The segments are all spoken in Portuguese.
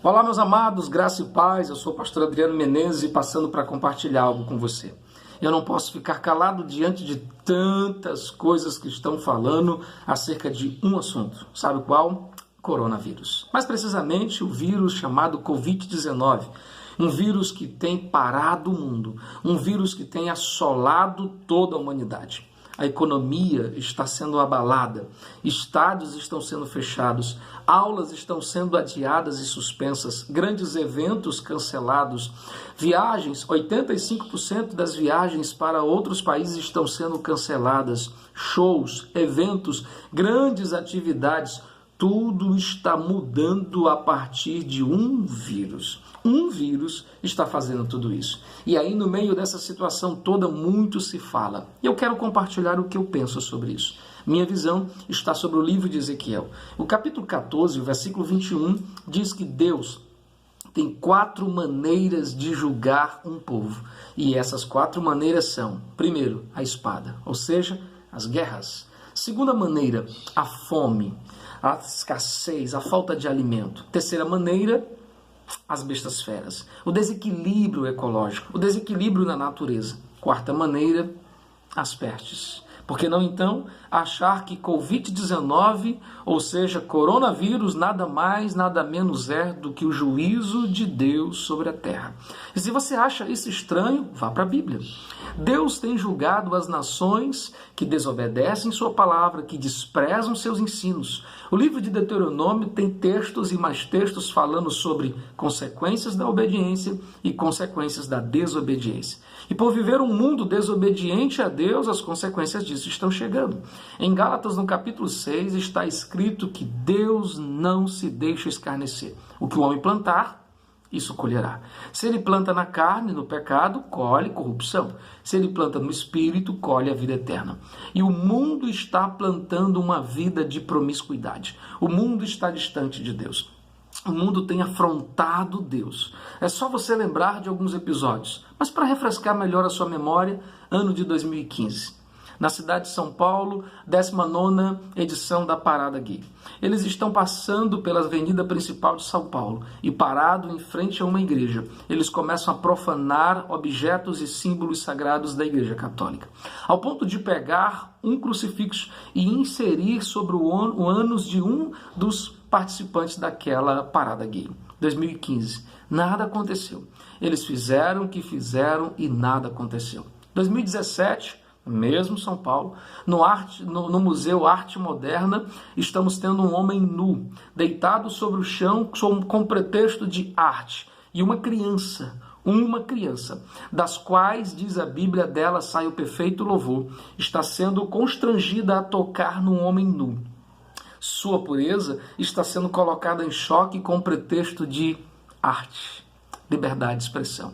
Olá, meus amados, graça e paz. Eu sou o pastor Adriano Menezes e passando para compartilhar algo com você. Eu não posso ficar calado diante de tantas coisas que estão falando acerca de um assunto. Sabe qual? Coronavírus. Mais precisamente, o vírus chamado Covid-19. Um vírus que tem parado o mundo. Um vírus que tem assolado toda a humanidade. A economia está sendo abalada, estádios estão sendo fechados, aulas estão sendo adiadas e suspensas, grandes eventos cancelados, viagens, 85% das viagens para outros países estão sendo canceladas, shows, eventos, grandes atividades, tudo está mudando a partir de um vírus. Um vírus está fazendo tudo isso. E aí, no meio dessa situação toda, muito se fala. E eu quero compartilhar o que eu penso sobre isso. Minha visão está sobre o livro de Ezequiel. O capítulo 14, o versículo 21, diz que Deus tem 4 maneiras de julgar um povo. E essas 4 maneiras são, primeiro, a espada, ou seja, as guerras. Segunda maneira, a fome, a escassez, a falta de alimento. Terceira maneira, as bestas feras, o desequilíbrio ecológico, o desequilíbrio na natureza. Quarta maneira, as pestes. Por que não então achar que Covid-19, ou seja, coronavírus, nada mais, nada menos é do que o juízo de Deus sobre a terra? E se você acha isso estranho, vá para a Bíblia. Deus tem julgado as nações que desobedecem sua palavra, que desprezam seus ensinos. O livro de Deuteronômio tem textos e mais textos falando sobre consequências da obediência e consequências da desobediência. E por viver um mundo desobediente a Deus, as consequências disso estão chegando. Em Gálatas, no capítulo 6, está escrito que Deus não se deixa escarnecer. O que o homem plantar, isso colherá. Se ele planta na carne, no pecado, colhe corrupção. Se ele planta no espírito, colhe a vida eterna. E o mundo está plantando uma vida de promiscuidade. O mundo está distante de Deus. O mundo tem afrontado Deus. É só você lembrar de alguns episódios. Mas para refrescar melhor a sua memória, ano de 2015. Na cidade de São Paulo, 19ª edição da Parada Gay. Eles estão passando pela avenida principal de São Paulo e parado em frente a uma igreja. Eles começam a profanar objetos e símbolos sagrados da Igreja Católica, ao ponto de pegar um crucifixo e inserir sobre o ânus de um dos participantes daquela Parada Gay. 2015. Nada aconteceu. Eles fizeram o que fizeram e nada aconteceu. 2017... mesmo São Paulo, no Museu Arte Moderna, estamos tendo um homem nu, deitado sobre o chão com pretexto de arte. E uma criança, das quais, diz a Bíblia, dela sai o perfeito louvor, está sendo constrangida a tocar num homem nu. Sua pureza está sendo colocada em choque com pretexto de arte, liberdade de expressão.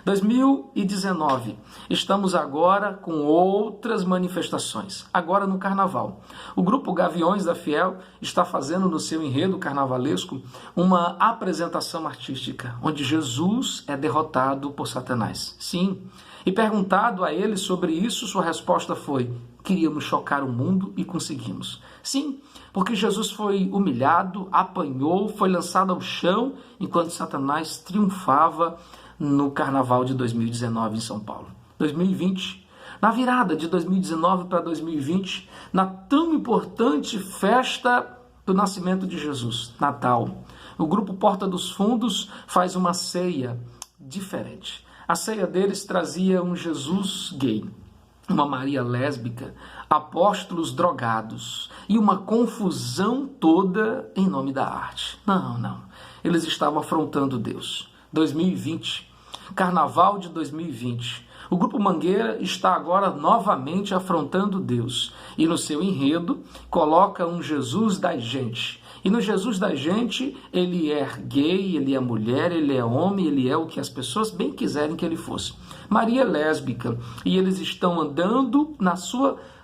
2019, estamos agora com outras manifestações, agora no Carnaval. O grupo Gaviões da Fiel está fazendo no seu enredo carnavalesco uma apresentação artística, onde Jesus é derrotado por Satanás. Sim, e perguntado a ele sobre isso, sua resposta foi: queríamos chocar o mundo e conseguimos. Sim, porque Jesus foi humilhado, apanhou, foi lançado ao chão, enquanto Satanás triunfava no Carnaval de 2019 em São Paulo. 2020, na virada de 2019 para 2020, na tão importante festa do nascimento de Jesus, Natal, o grupo Porta dos Fundos faz uma ceia diferente. A ceia deles trazia um Jesus gay, uma Maria lésbica, apóstolos drogados e uma confusão toda em nome da arte. Não. Eles estavam afrontando Deus. 2020, Carnaval de 2020. O Grupo Mangueira está agora novamente afrontando Deus. E no seu enredo coloca um Jesus da gente. E no Jesus da gente, ele é gay, ele é mulher, ele é homem, ele é o que as pessoas bem quiserem que ele fosse. Maria é lésbica. E eles estão andando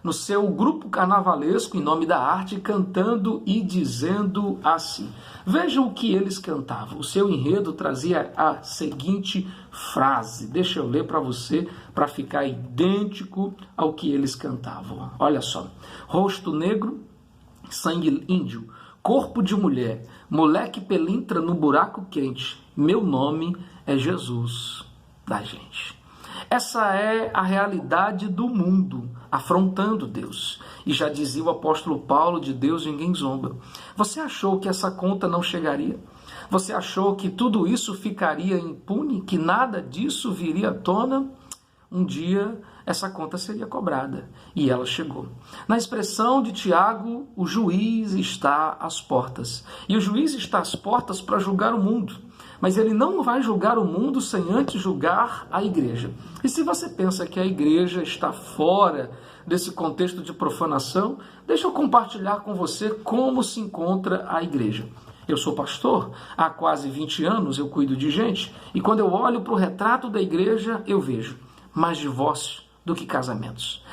no seu grupo carnavalesco, em nome da arte, cantando e dizendo assim. Vejam o que eles cantavam. O seu enredo trazia a seguinte frase. Deixa eu ler para você, para ficar idêntico ao que eles cantavam. Olha só. Rosto negro, sangue índio, corpo de mulher, moleque pelintra no buraco quente, meu nome é Jesus da gente. Essa é a realidade do mundo, afrontando Deus. E já dizia o apóstolo Paulo, de Deus ninguém zomba. Você achou que essa conta não chegaria? Você achou que tudo isso ficaria impune? Que nada disso viria à tona? Um dia essa conta seria cobrada. E ela chegou. Na expressão de Tiago, o juiz está às portas. E o juiz está às portas para julgar o mundo. Mas ele não vai julgar o mundo sem antes julgar a igreja. E se você pensa que a igreja está fora desse contexto de profanação, deixa eu compartilhar com você como se encontra a igreja. Eu sou pastor, há quase 20 anos eu cuido de gente, e quando eu olho para o retrato da igreja, eu vejo mais divórcios do que casamentos.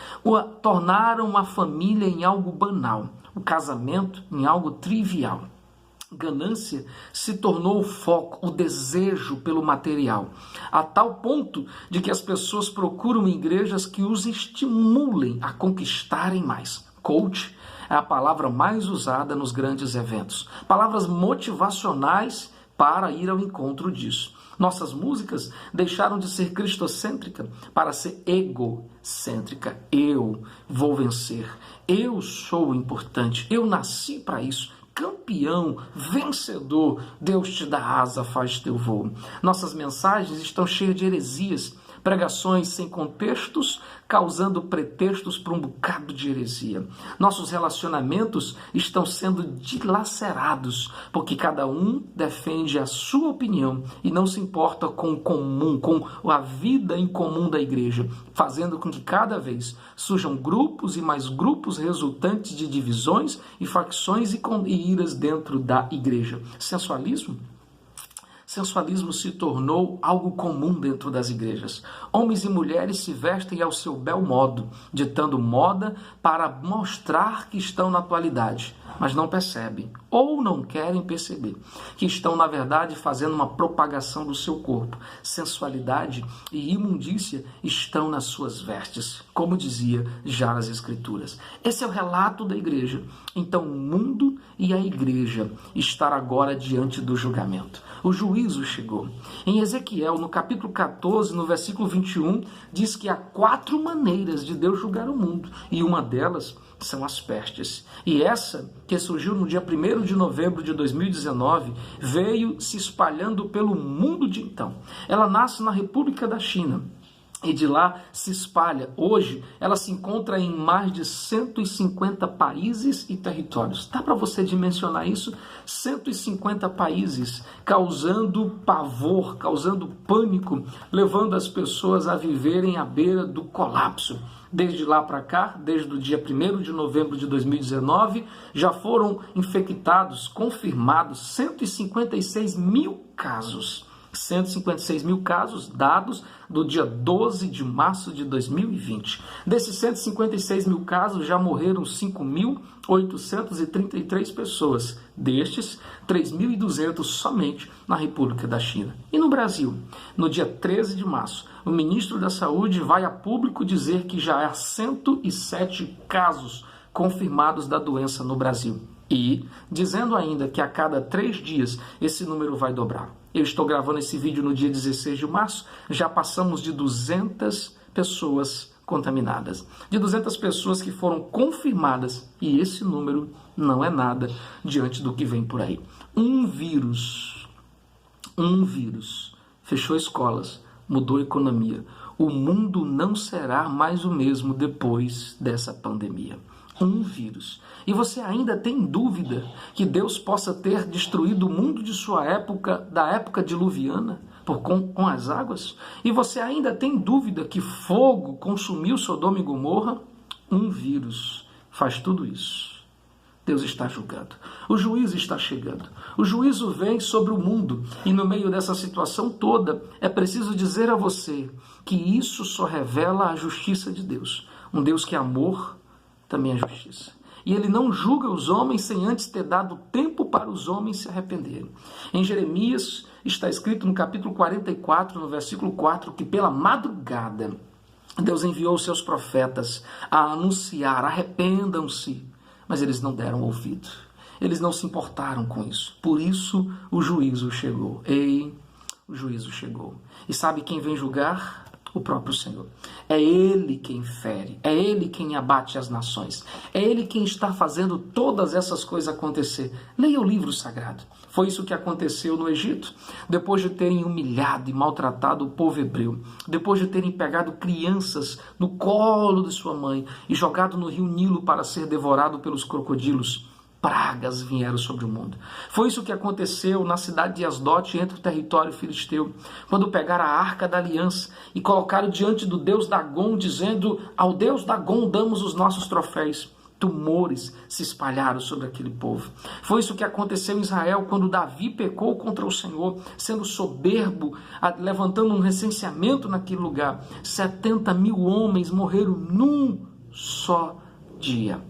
Tornaram a família em algo banal, o casamento em algo trivial. Ganância se tornou o foco, o desejo pelo material, a tal ponto de que as pessoas procuram igrejas que os estimulem a conquistarem mais. Coach é a palavra mais usada nos grandes eventos. Palavras motivacionais para ir ao encontro disso. Nossas músicas deixaram de ser cristocêntrica para ser egocêntrica. Eu vou vencer. Eu sou importante. Eu nasci para isso. Campeão, vencedor, Deus te dá asa, faz teu voo. Nossas mensagens estão cheias de heresias, pregações sem contextos, causando pretextos para um bocado de heresia. Nossos relacionamentos estão sendo dilacerados, porque cada um defende a sua opinião e não se importa com o comum, com a vida em comum da igreja, fazendo com que cada vez surjam grupos e mais grupos resultantes de divisões e facções e iras dentro da igreja. Sensualismo? Sensualismo se tornou algo comum dentro das igrejas. Homens e mulheres se vestem ao seu bel modo, ditando moda para mostrar que estão na atualidade, mas não percebem, ou não querem perceber, que estão, na verdade, fazendo uma propagação do seu corpo. Sensualidade e imundícia estão nas suas vestes, como dizia já nas Escrituras. Esse é o relato da igreja. Então, o mundo e a igreja estão agora diante do julgamento. O juízo chegou. Em Ezequiel, no capítulo 14, no versículo 21, diz que há 4 maneiras de Deus julgar o mundo, e uma delas são as pestes. E essa, que surgiu no dia 1º de novembro de 2019, veio se espalhando pelo mundo de então. Ela nasce na República da China, e de lá se espalha. Hoje, ela se encontra em mais de 150 países e territórios. Dá para você dimensionar isso? 150 países, causando pavor, causando pânico, levando as pessoas a viverem à beira do colapso. Desde lá para cá, desde o dia 1º de novembro de 2019, já foram infectados, confirmados, 156 mil casos. 156 mil casos dados do dia 12 de março de 2020. Desses 156 mil casos, já morreram 5.833 pessoas. Destes, 3.200 somente na República da China. E no Brasil, no dia 13 de março, o ministro da Saúde vai a público dizer que já há 107 casos confirmados da doença no Brasil. E dizendo ainda que a cada 3 dias esse número vai dobrar. Eu estou gravando esse vídeo no dia 16 de março, já passamos de 200 pessoas contaminadas. De 200 pessoas que foram confirmadas, e esse número não é nada diante do que vem por aí. Um vírus fechou escolas, mudou a economia. O mundo não será mais o mesmo depois dessa pandemia. Um vírus. E você ainda tem dúvida que Deus possa ter destruído o mundo de sua época, da época diluviana, com as águas? E você ainda tem dúvida que fogo consumiu Sodoma e Gomorra? Um vírus faz tudo isso. Deus está julgando. O juízo está chegando. O juízo vem sobre o mundo. E no meio dessa situação toda, é preciso dizer a você que isso só revela a justiça de Deus. Um Deus que é amor, também é justiça. E ele não julga os homens sem antes ter dado tempo para os homens se arrependerem. Em Jeremias está escrito no capítulo 44, no versículo 4, que pela madrugada Deus enviou seus profetas a anunciar: arrependam-se. Mas eles não deram ouvido. Eles não se importaram com isso. Por isso o juízo chegou. Ei, o juízo chegou. E sabe quem vem julgar? O próprio Senhor. É Ele quem fere, é Ele quem abate as nações, é Ele quem está fazendo todas essas coisas acontecer. Leia o livro sagrado. Foi isso que aconteceu no Egito. Depois de terem humilhado e maltratado o povo hebreu, depois de terem pegado crianças no colo de sua mãe e jogado no rio Nilo para ser devorado pelos crocodilos, pragas vieram sobre o mundo. Foi isso que aconteceu na cidade de Asdote, entre o território filisteu, quando pegaram a arca da aliança e colocaram diante do deus Dagom, dizendo: ao deus Dagom damos os nossos troféus. Tumores se espalharam sobre aquele povo. Foi isso que aconteceu em Israel quando Davi pecou contra o Senhor, sendo soberbo, levantando um recenseamento naquele lugar. 70 mil homens morreram num só dia,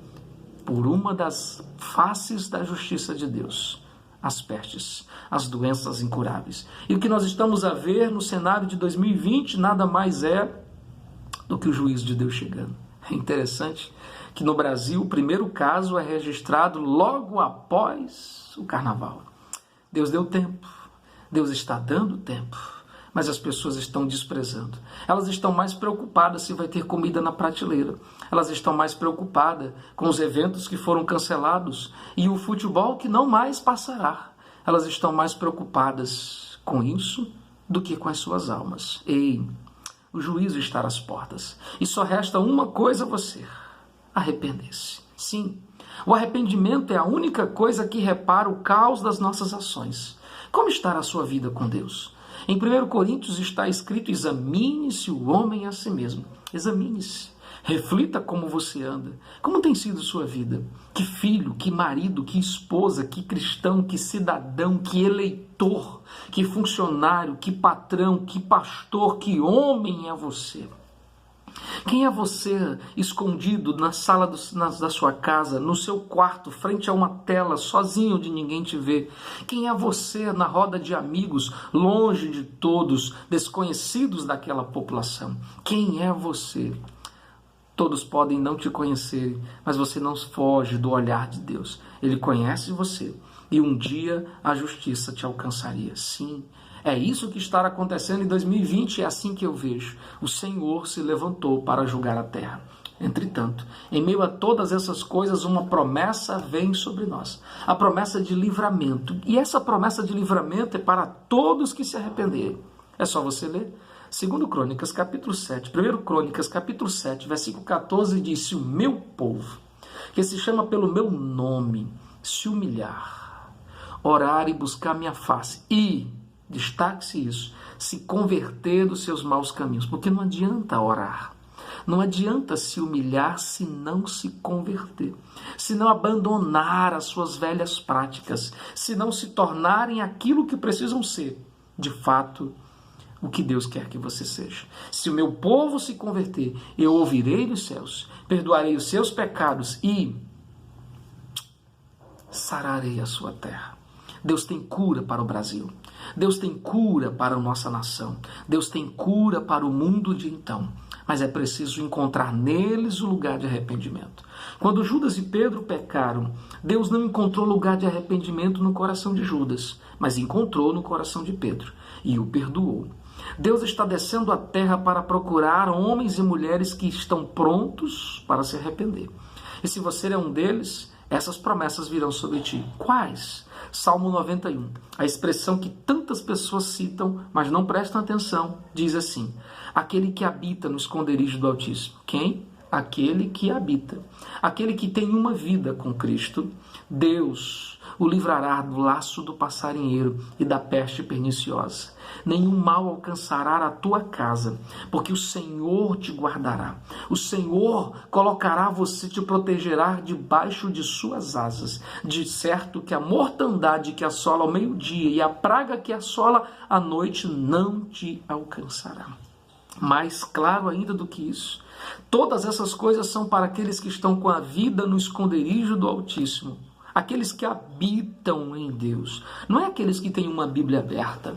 por uma das faces da justiça de Deus, as pestes, as doenças incuráveis. E o que nós estamos a ver no cenário de 2020 nada mais é do que o juízo de Deus chegando. É interessante que no Brasil o primeiro caso é registrado logo após o carnaval. Deus deu tempo, Deus está dando tempo, mas as pessoas estão desprezando. Elas estão mais preocupadas se vai ter comida na prateleira. Elas estão mais preocupadas com os eventos que foram cancelados e o futebol que não mais passará. Elas estão mais preocupadas com isso do que com as suas almas. Ei, o juízo está às portas. E só resta uma coisa a você: arrepender-se. Sim, o arrependimento é a única coisa que repara o caos das nossas ações. Como está a sua vida com Deus? Em 1 Coríntios está escrito: examine-se o homem a si mesmo. Examine-se. Reflita como você anda. Como tem sido sua vida? Que filho, que marido, que esposa, que cristão, que cidadão, que eleitor, que funcionário, que patrão, que pastor, que homem é você? Quem é você escondido na sala da sua casa, no seu quarto, frente a uma tela, sozinho onde ninguém te vê? Quem é você na roda de amigos, longe de todos, desconhecidos daquela população? Quem é você? Todos podem não te conhecer, mas você não foge do olhar de Deus. Ele conhece você e um dia a justiça te alcançaria. Sim, é isso que está acontecendo em 2020, é assim que eu vejo. O Senhor se levantou para julgar a terra. Entretanto, em meio a todas essas coisas, uma promessa vem sobre nós. A promessa de livramento. E essa promessa de livramento é para todos que se arrependerem. É só você ler. 2 Crônicas, capítulo 7. 1 Crônicas, capítulo 7, versículo 14, diz: se o meu povo, que se chama pelo meu nome, se humilhar, orar e buscar minha face, e, destaque-se isso, se converter dos seus maus caminhos, porque não adianta orar, não adianta se humilhar se não se converter, se não abandonar as suas velhas práticas, se não se tornarem aquilo que precisam ser, de fato, o que Deus quer que você seja. Se o meu povo se converter, eu ouvirei dos céus, perdoarei os seus pecados e sararei a sua terra. Deus tem cura para o Brasil. Deus tem cura para a nossa nação. Deus tem cura para o mundo de então. Mas é preciso encontrar neles o lugar de arrependimento. Quando Judas e Pedro pecaram, Deus não encontrou lugar de arrependimento no coração de Judas, mas encontrou no coração de Pedro e o perdoou. Deus está descendo à terra para procurar homens e mulheres que estão prontos para se arrepender. E se você é um deles, essas promessas virão sobre ti. Quais? Salmo 91. A expressão que tantas pessoas citam, mas não prestam atenção, diz assim: aquele que habita no esconderijo do Altíssimo. Quem? Aquele que habita. Aquele que tem uma vida com Cristo. Deus o livrará do laço do passarinheiro e da peste perniciosa. Nenhum mal alcançará a tua casa, porque o Senhor te guardará. O Senhor colocará você, te protegerá debaixo de suas asas. De certo que a mortandade que assola ao meio-dia e a praga que assola à noite não te alcançará. Mais claro ainda do que isso, todas essas coisas são para aqueles que estão com a vida no esconderijo do Altíssimo. Aqueles que habitam em Deus. Não é aqueles que têm uma Bíblia aberta.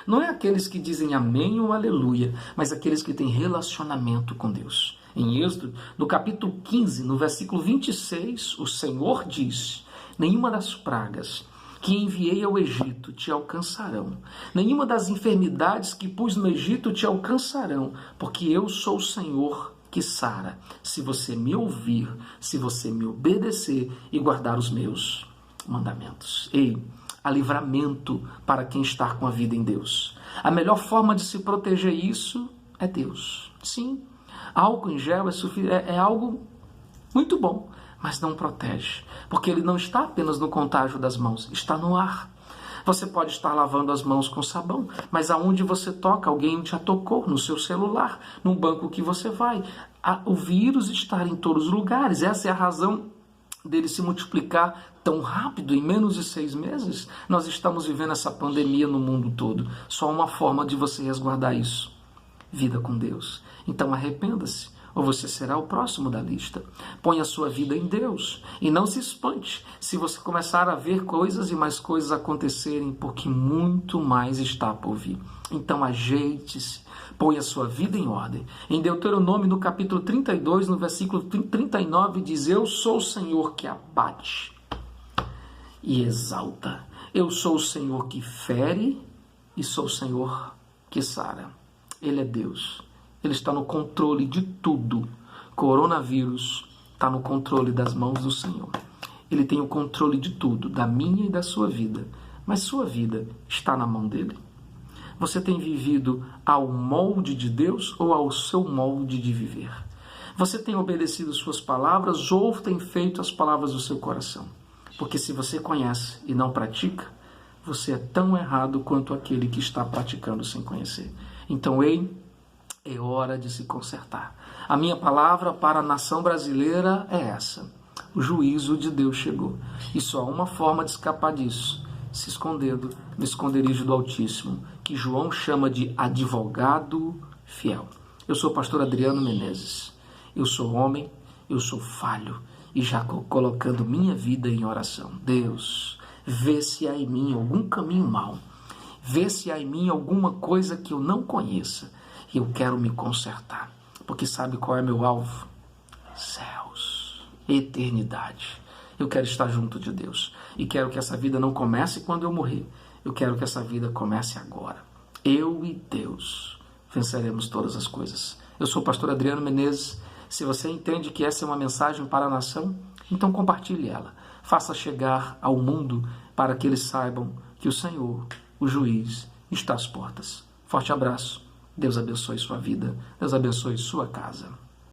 Não é aqueles que dizem amém ou aleluia, mas aqueles que têm relacionamento com Deus. Em Êxodo, no capítulo 15, no versículo 26, o Senhor diz: nenhuma das pragas que enviei ao Egito te alcançarão, nenhuma das enfermidades que pus no Egito te alcançarão, porque eu sou o Senhor que sara, se você me ouvir, se você me obedecer e guardar os meus mandamentos. Ei, há livramento para quem está com a vida em Deus. A melhor forma de se proteger isso é Deus. Sim, álcool em gel é algo muito bom, mas não protege, porque ele não está apenas no contágio das mãos, está no ar. Você pode estar lavando as mãos com sabão, mas aonde você toca, alguém já tocou, no seu celular, no banco que você vai. O vírus está em todos os lugares. Essa é a razão dele se multiplicar tão rápido, em menos de 6 meses. Nós estamos vivendo essa pandemia no mundo todo. Só uma forma de você resguardar isso: vida com Deus. Então arrependa-se, ou você será o próximo da lista. Põe a sua vida em Deus e não se espante se você começar a ver coisas e mais coisas acontecerem, porque muito mais está por vir. Então ajeite-se, põe a sua vida em ordem. Em Deuteronômio, no capítulo 32, no versículo 39, diz: eu sou o Senhor que abate e exalta. Eu sou o Senhor que fere e sou o Senhor que sara. Ele é Deus. Ele está no controle de tudo. Coronavírus está no controle das mãos do Senhor. Ele tem o controle de tudo, da minha e da sua vida. Mas sua vida está na mão dele. Você tem vivido ao molde de Deus ou ao seu molde de viver? Você tem obedecido suas palavras ou tem feito as palavras do seu coração? Porque se você conhece e não pratica, você é tão errado quanto aquele que está praticando sem conhecer. Então, é hora de se consertar. A minha palavra para a nação brasileira é essa: o juízo de Deus chegou. E só há uma forma de escapar disso: se escondendo no esconderijo do Altíssimo, que João chama de advogado fiel. Eu sou o pastor Adriano Menezes. Eu sou homem, eu sou falho, e já colocando minha vida em oração. Deus, vê se há em mim algum caminho mau. Vê se há em mim alguma coisa que eu não conheça. Eu quero me consertar, porque sabe qual é meu alvo? Céus, eternidade. Eu quero estar junto de Deus e quero que essa vida não comece quando eu morrer. Eu quero que essa vida comece agora. Eu e Deus venceremos todas as coisas. Eu sou o pastor Adriano Menezes. Se você entende que essa é uma mensagem para a nação, então compartilhe ela. Faça chegar ao mundo para que eles saibam que o Senhor, o juiz, está às portas. Forte abraço. Deus abençoe sua vida. Deus abençoe sua casa.